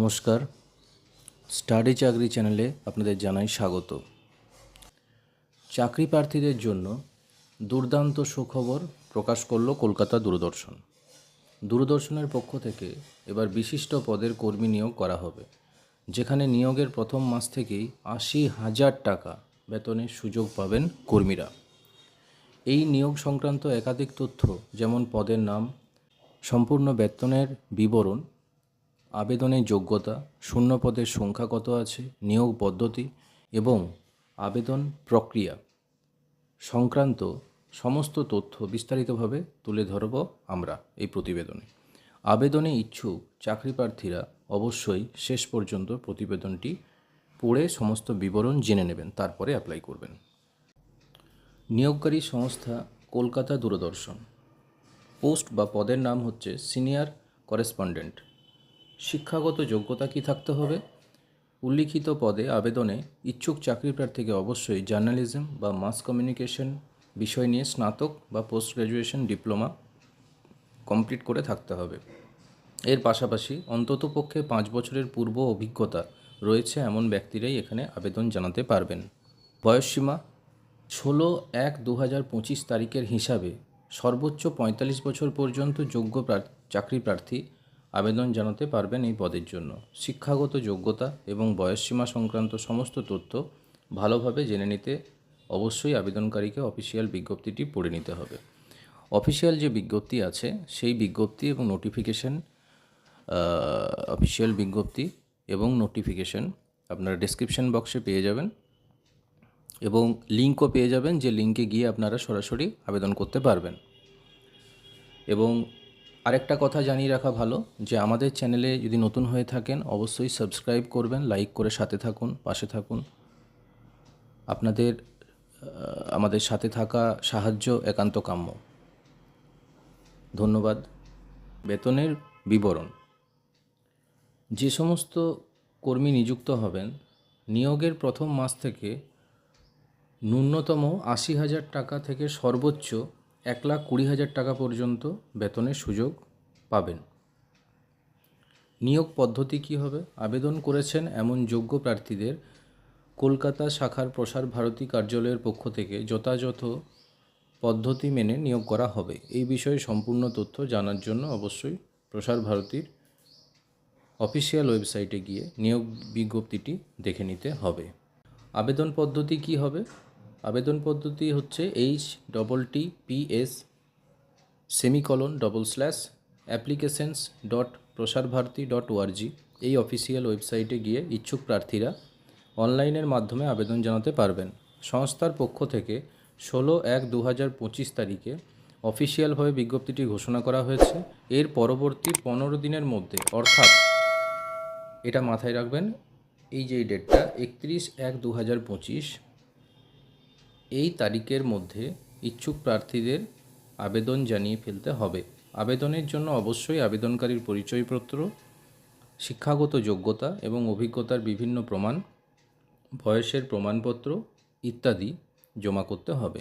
নমস্কার, স্টাডি চাকরি চ্যানেলে আপনাদের জানাই স্বাগত। চাকরি প্রার্থীদের জন্য দুর্দান্ত সুখবর প্রকাশ করল কলকাতা দূরদর্শন। দূরদর্শনের পক্ষ থেকে এবার বিশিষ্ট পদের কর্মী নিয়োগ করা হবে, যেখানে নিয়োগের প্রথম মাস থেকেই ৮০,০০০ টাকা বেতনের সুযোগ পাবেন কর্মীরা। এই নিয়োগ সংক্রান্ত একাধিক তথ্য, যেমন পদের নাম, সম্পূর্ণ বেতনের বিবরণ, আবেদনের যোগ্যতা, শূন্য পদের সংখ্যা কত আছে, নিয়োগ পদ্ধতি এবং আবেদন প্রক্রিয়া সংক্রান্ত সমস্ত তথ্য বিস্তারিতভাবে তুলে ধরব আমরা এই প্রতিবেদনে। আবেদনে ইচ্ছুক চাকরি প্রার্থীরা অবশ্যই শেষ পর্যন্ত প্রতিবেদনটি পড়ে সমস্ত বিবরণ জেনে নেবেন, তারপরে অ্যাপ্লাই করবেন। নিয়োগকারী সংস্থা কলকাতা দূরদর্শন। পোস্ট বা পদের নাম হচ্ছে সিনিয়র করেসপন্ডেন্ট। শিক্ষাগত যোগ্যতা কী থাকতে হবে? উল্লিখিত পদে আবেদনে ইচ্ছুক চাকরি প্রার্থীকে অবশ্যই জার্নালিজম বা মাস কমিউনিকেশন বিষয় নিয়ে স্নাতক বা পোস্ট গ্র্যাজুয়েশন ডিপ্লোমা কমপ্লিট করে থাকতে হবে। এর পাশাপাশি অন্ততপক্ষে 5 বছরের পূর্ব অভিজ্ঞতা রয়েছে এমন ব্যক্তিরাই এখানে আবেদন জানাতে পারবেন। বয়সসীমা 16/1/2025 তারিখের হিসাবে সর্বোচ্চ 45 বছর পর্যন্ত যোগ্য চাকরি প্রার্থী আবেদন জানাতে পারবেন এই পদের জন্য। শিক্ষাগত যোগ্যতা এবং বয়সসীমা সংক্রান্ত সমস্ত তথ্য ভালোভাবে জেনে নিতে অবশ্যই আবেদনকারীকে অফিসিয়াল বিজ্ঞপ্তিটি পড়ে নিতে হবে। অফিসিয়াল যে বিজ্ঞপ্তি আছে সেই বিজ্ঞপ্তি এবং নোটিফিকেশন, অফিসিয়াল বিজ্ঞপ্তি এবং নোটিফিকেশন আপনারা ডেসক্রিপশন বক্সে পেয়ে যাবেন এবং লিঙ্কও পেয়ে যাবেন, যে লিঙ্কে গিয়ে আপনারা সরাসরি আবেদন করতে পারবেন। এবং আরেকটা কথা জানিয়ে রাখা ভালো যে আমাদের চ্যানেলে যদি নতুন হয়ে থাকেন অবশ্যই সাবস্ক্রাইব করবেন, লাইক করে সাথে থাকুন, পাশে থাকুন। আপনাদের আমাদের সাথে থাকা সাহায্য একান্ত কাম্য। ধন্যবাদ। বেতনের বিবরণ। যে সমস্ত কর্মী নিযুক্ত হবেন, নিয়োগের প্রথম মাস থেকে ন্যূনতম ৮০,০০০ টাকা থেকে সর্বোচ্চ ১,২০,০০০ টাকা পর্যন্ত বেতনের সুযোগ পাবেন। নিয়োগ পদ্ধতি কী হবে? আবেদন করেছেন এমন যোগ্য প্রার্থীদের কলকাতা শাখার প্রসার ভারতী কার্যালয়ের পক্ষ থেকে যথাযথ পদ্ধতি মেনে নিয়োগ করা হবে। এই বিষয়ে সম্পূর্ণ তথ্য জানার জন্য অবশ্যই প্রসার ভারতীর অফিসিয়াল ওয়েবসাইটে গিয়ে নিয়োগ বিজ্ঞপ্তিটি দেখে নিতে হবে। আবেদন পদ্ধতি কী হবে? আবেদন পদ্ধতি হচ্ছে https://applications.prasarbharati.org এই অফিসিয়াল ওয়েবসাইটে গিয়ে ইচ্ছুক প্রার্থীরা অনলাইনের মাধ্যমে আবেদন জানাতে পারবেন। সংস্থার পক্ষ থেকে 16/1/2025 তারিখে অফিসিয়ালভাবে বিজ্ঞপ্তিটি ঘোষণা করা হয়েছে। এর পরবর্তী 15 দিনের মধ্যে, অর্থাৎ এটা মাথায় রাখবেন, এই যে ডেটটা 31/1/2025, এই তারিখের মধ্যে ইচ্ছুক প্রার্থীদের আবেদন জানিয়ে ফেলতে হবে। আবেদনের জন্য অবশ্যই আবেদনকারীর পরিচয়পত্র, শিক্ষাগত যোগ্যতা এবং অভিজ্ঞতার বিভিন্ন প্রমাণ, বয়সের প্রমাণপত্র ইত্যাদি জমা করতে হবে।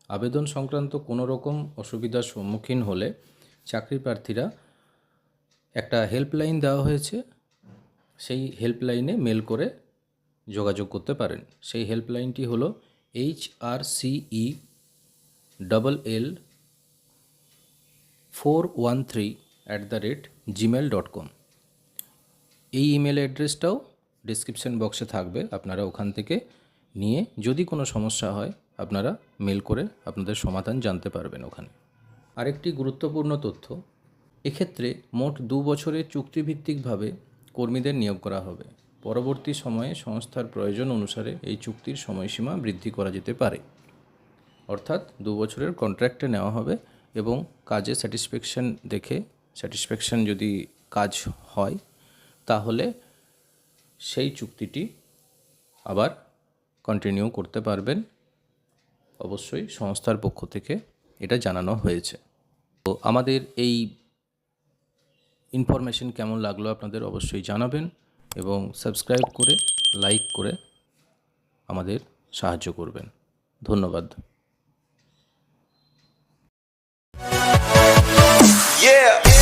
আবেদন সংক্রান্ত কোনো রকম অসুবিধার সম্মুখীন হলে চাকরি প্রার্থীরা একটা হেল্পলাইন দেওয়া হয়েছে, সেই হেল্পলাইনে মেল করে যোগাযোগ করতে পারেন। সেই হেল্পলাইনটি হলো HRCELL413@gmail.com। এই ইমেল অ্যাড্রেসটাও ডেসক্রিপশন বক্সে থাকবে, আপনারা ওখান থেকে নিয়ে যদি কোনো সমস্যা হয় আপনারা মেল করে আপনাদের সমাধান জানতে পারবেন ওখানে। আরেকটি গুরুত্বপূর্ণ তথ্য, এক্ষেত্রে মোট 2 বছরের চুক্তিভিত্তিকভাবে কর্মীদের নিয়োগ করা হবে। পরবর্তী সময়ে সংস্থার প্রয়োজন অনুসারে এই চুক্তির সময়সীমা বৃদ্ধি করা যেতে পারে। অর্থাৎ 2 বছরের কন্ট্রাক্টে নেওয়া হবে এবং কাজে স্যাটিসফ্যাকশন যদি কাজ হয় তাহলে সেই চুক্তিটি আবার কন্টিনিউ করতে পারবেন। অবশ্যই সংস্থার পক্ষ থেকে এটা জানানো হয়েছে। তো আমাদের এই ইনফরমেশন কেমন লাগলো আপনাদের অবশ্যই জানাবেন এবং সাবস্ক্রাইব করে লাইক করে আমাদের সাহায্য করবেন। ধন্যবাদ। Yeah.